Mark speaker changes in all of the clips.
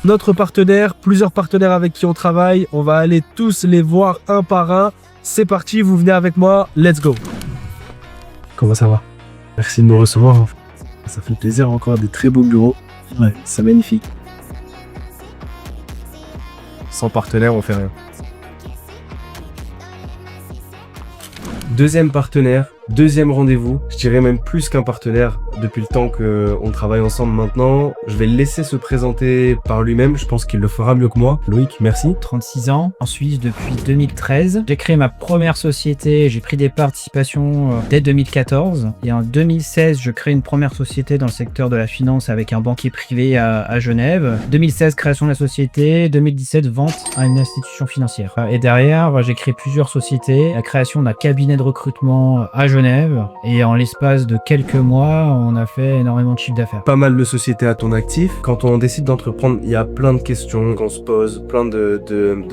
Speaker 1: notre partenaire, plusieurs partenaires avec qui on travaille. On va aller tous les voir un par un. C'est parti, vous venez avec moi, let's go. Comment ça va? Merci de me recevoir. Ça fait plaisir, encore des très beaux bureaux. Ouais, c'est magnifique. Sans partenaire, on fait rien. Deuxième partenaire, deuxième rendez-vous. Je dirais même plus qu'un partenaire depuis le temps qu'on travaille ensemble maintenant. Je vais le laisser se présenter par lui-même. Je pense qu'il le fera mieux que moi. Loïc, merci.
Speaker 2: 36 ans, en Suisse depuis 2013. J'ai créé ma première société, j'ai pris des participations dès 2014. Et en 2016, je crée une première société dans le secteur de la finance avec un banquier privé à Genève. 2016, création de la société. 2017, vente à une institution financière. Et derrière, j'ai créé plusieurs sociétés. La création d'un cabinet de recrutement à Genève. Et en l'espace de quelques mois, on a fait énormément de chiffre d'affaires.
Speaker 1: Pas mal de sociétés à ton actif. Quand on décide d'entreprendre, il y a plein de questions qu'on se pose, plein de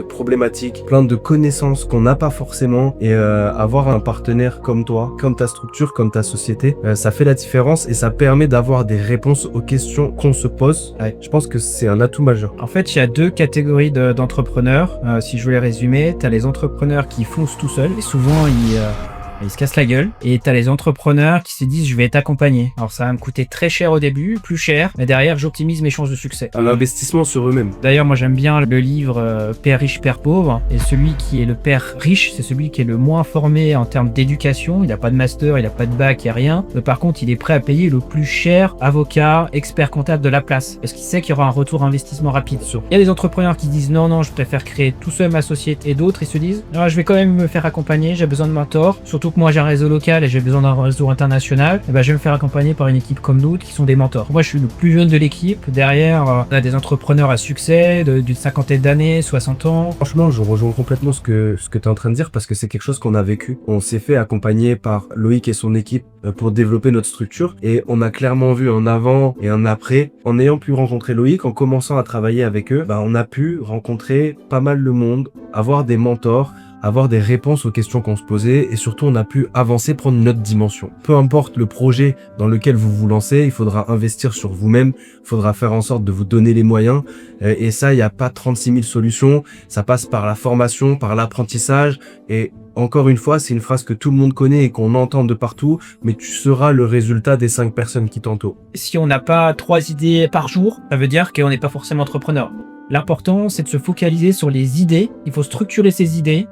Speaker 1: problématiques, plein de connaissances qu'on n'a pas forcément. Et avoir un partenaire comme toi, comme ta structure, comme ta société, ça fait la différence et ça permet d'avoir des réponses aux questions qu'on se pose. Ouais. Je pense que c'est un atout majeur.
Speaker 2: En fait, il y a deux catégories d'entrepreneurs. Si je voulais résumer, tu as les entrepreneurs qui foncent tout seuls et souvent ils se cassent la gueule. Et t'as les entrepreneurs qui se disent je vais être accompagné. Alors ça va me coûter très cher au début, plus cher, mais derrière j'optimise mes chances de succès.
Speaker 1: Un investissement sur eux-mêmes.
Speaker 2: D'ailleurs moi j'aime bien le livre Père riche, Père pauvre. Et celui qui est le père riche, c'est celui qui est le moins formé en termes d'éducation. Il n'a pas de master, il n'a pas de bac, il n'y a rien. Mais par contre il est prêt à payer le plus cher avocat, expert comptable de la place. Parce qu'il sait qu'il y aura un retour investissement rapide. Il y a des entrepreneurs qui disent non, je préfère créer tout seul ma société. Et d'autres ils se disent je vais quand même me faire accompagner, j'ai besoin de mentor. Surtout que moi j'ai un réseau local et j'ai besoin d'un réseau international, et ben je vais me faire accompagner par une équipe comme nous qui sont des mentors. Moi je suis le plus jeune de l'équipe, derrière on a des entrepreneurs à succès d'une cinquantaine d'années, 60 ans.
Speaker 1: Franchement je rejoins complètement ce que tu es en train de dire parce que c'est quelque chose qu'on a vécu. On s'est fait accompagner par Loïc et son équipe pour développer notre structure et on a clairement vu un avant et un après. En ayant pu rencontrer Loïc, en commençant à travailler avec eux, on a pu rencontrer pas mal de monde, avoir des mentors, avoir des réponses aux questions qu'on se posait et surtout on a pu avancer, prendre une autre dimension. Peu importe le projet dans lequel vous vous lancez, il faudra investir sur vous-même, il faudra faire en sorte de vous donner les moyens et ça, il n'y a pas 36 000 solutions, ça passe par la formation, par l'apprentissage et encore une fois, c'est une phrase que tout le monde connaît et qu'on entend de partout, mais tu seras le résultat des 5 personnes qui t'entourent.
Speaker 2: Si on n'a pas 3 idées par jour, ça veut dire qu'on n'est pas forcément entrepreneur. L'important, c'est de se focaliser sur les idées, il faut structurer ses idées,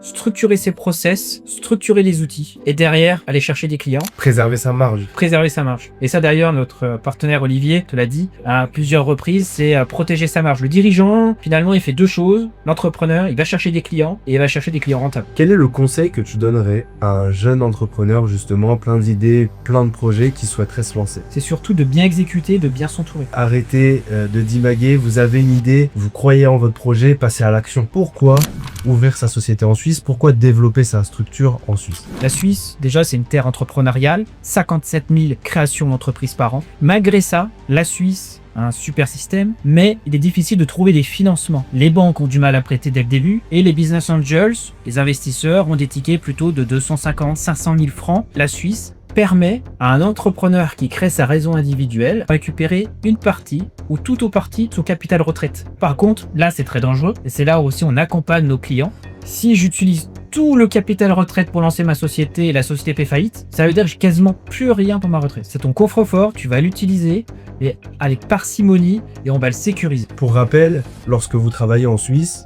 Speaker 2: structurer ses process, structurer les outils et derrière aller chercher des clients.
Speaker 1: Préserver sa marge.
Speaker 2: Préserver sa marge. Et ça d'ailleurs notre partenaire Olivier te l'a dit à plusieurs reprises, c'est protéger sa marge. Le dirigeant finalement il fait deux choses. L'entrepreneur il va chercher des clients et il va chercher des clients rentables.
Speaker 1: Quel est le conseil que tu donnerais à un jeune entrepreneur justement, plein d'idées, plein de projets qui souhaiterait se lancer?
Speaker 2: C'est surtout de bien exécuter, de bien s'entourer.
Speaker 1: Arrêtez de divaguer, vous avez une idée, vous croyez en votre projet, passez à l'action. Pourquoi ouvrir sa société en Suisse? Pourquoi développer sa structure en Suisse?
Speaker 2: La Suisse, déjà, c'est une terre entrepreneuriale. 57 000 créations d'entreprises par an. Malgré ça, la Suisse a un super système, mais il est difficile de trouver des financements. Les banques ont du mal à prêter dès le début, et les business angels, les investisseurs, ont des tickets plutôt de 250 500 000 francs. La Suisse permet à un entrepreneur qui crée sa raison individuelle de récupérer une partie ou tout ou partie de son capital retraite. Par contre, là c'est très dangereux et c'est là aussi on accompagne nos clients. Si j'utilise tout le capital retraite pour lancer ma société et la société fait faillite, ça veut dire que j'ai quasiment plus rien pour ma retraite. C'est ton coffre-fort, tu vas l'utiliser et avec parcimonie et on va le sécuriser.
Speaker 1: Pour rappel, lorsque vous travaillez en Suisse,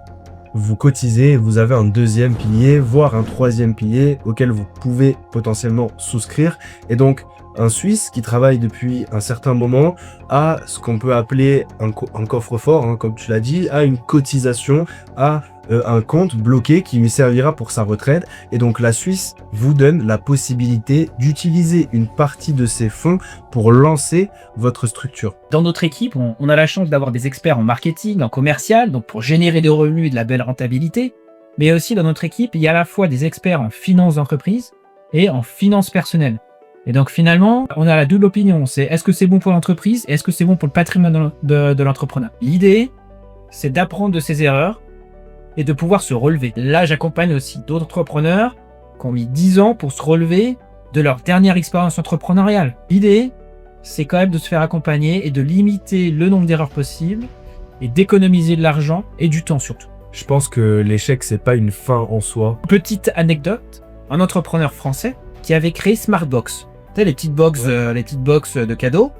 Speaker 1: vous cotisez et vous avez un deuxième pilier, voire un troisième pilier auquel vous pouvez potentiellement souscrire. Et donc, un Suisse qui travaille depuis un certain moment a ce qu'on peut appeler un coffre-fort, comme tu l'as dit, a une cotisation, a un compte bloqué qui lui servira pour sa retraite. Et donc la Suisse vous donne la possibilité d'utiliser une partie de ces fonds pour lancer votre structure.
Speaker 2: Dans notre équipe, on a la chance d'avoir des experts en marketing, en commercial, donc pour générer des revenus et de la belle rentabilité. Mais aussi dans notre équipe, il y a à la fois des experts en finance d'entreprise et en finance personnelle. Et donc finalement, on a la double opinion. C'est est-ce que c'est bon pour l'entreprise et est-ce que c'est bon pour le patrimoine de l'entrepreneur. L'idée, c'est d'apprendre de ses erreurs et de pouvoir se relever. Là, j'accompagne aussi d'autres entrepreneurs qui ont mis 10 ans pour se relever de leur dernière expérience entrepreneuriale. L'idée, c'est quand même de se faire accompagner et de limiter le nombre d'erreurs possibles et d'économiser de l'argent et du temps surtout.
Speaker 1: Je pense que l'échec, c'est pas une fin en soi.
Speaker 2: Petite anecdote, un entrepreneur français qui avait créé Smartbox. Tu sais, les petites box de cadeaux.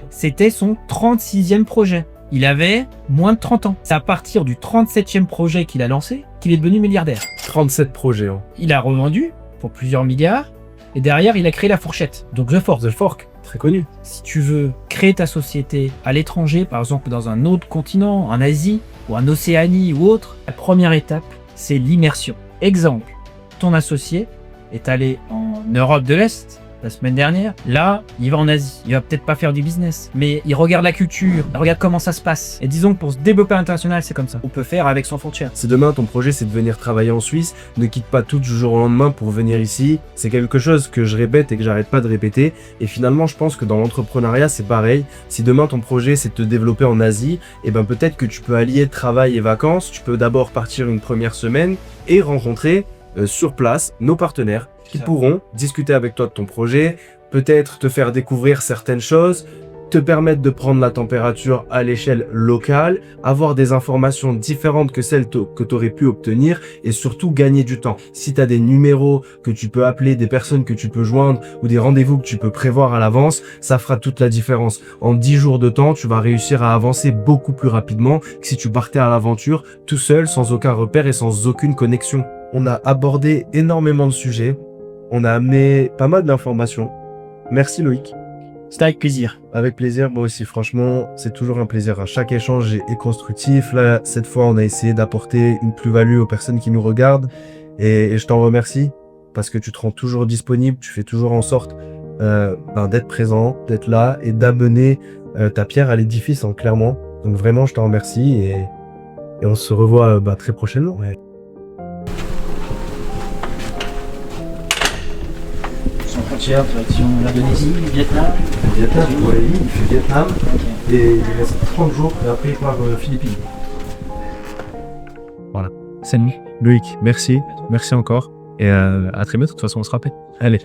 Speaker 2: C'était son 36e projet. Il avait moins de 30 ans. C'est à partir du 37e projet qu'il a lancé qu'il est devenu milliardaire.
Speaker 1: 37 projets. Hein.
Speaker 2: Il a revendu pour plusieurs milliards et derrière, il a créé la fourchette. Donc The Fork.
Speaker 1: The Fork, très connu.
Speaker 2: Si tu veux créer ta société à l'étranger, par exemple dans un autre continent, en Asie ou en Océanie ou autre, la première étape, c'est l'immersion. Exemple, ton associé est allé en Europe de l'Est la semaine dernière. Là, il va en Asie. Il va peut-être pas faire du business, mais il regarde la culture, il regarde comment ça se passe. Et disons que pour se développer à l'international, c'est comme ça. On peut faire avec sans frontières.
Speaker 1: Si demain ton projet c'est de venir travailler en Suisse, ne quitte pas tout du jour au lendemain pour venir ici. C'est quelque chose que je répète et que j'arrête pas de répéter. Et finalement, je pense que dans l'entrepreneuriat, c'est pareil. Si demain ton projet c'est de te développer en Asie, et ben peut-être que tu peux allier travail et vacances. Tu peux d'abord partir une première semaine et rencontrer sur place nos partenaires qui pourront discuter avec toi de ton projet, peut-être te faire découvrir certaines choses, te permettre de prendre la température à l'échelle locale, avoir des informations différentes que celles que tu aurais pu obtenir et surtout gagner du temps. Si tu as des numéros que tu peux appeler, des personnes que tu peux joindre ou des rendez-vous que tu peux prévoir à l'avance, ça fera toute la différence. En 10 jours de temps, tu vas réussir à avancer beaucoup plus rapidement que si tu partais à l'aventure tout seul, sans aucun repère et sans aucune connexion. On a abordé énormément de sujets. On a amené pas mal d'informations. Merci Loïc.
Speaker 2: C'était avec plaisir.
Speaker 1: Avec plaisir, moi aussi, franchement, c'est toujours un plaisir. Chaque échange est constructif. Là, cette fois, on a essayé d'apporter une plus-value aux personnes qui nous regardent. Et je t'en remercie parce que tu te rends toujours disponible, tu fais toujours en sorte d'être présent, d'être là et d'amener ta pierre à l'édifice, hein, clairement. Donc vraiment, je t'en remercie et on se revoit très prochainement. Ouais.
Speaker 2: Direction l'Indonésie, Vietnam.
Speaker 1: Vietnam, il fait Vietnam et il reste 30 jours et après il part Philippines. Voilà.
Speaker 2: Salut.
Speaker 1: Loïc, merci encore et à très bientôt, de toute façon on se rappelle. Allez.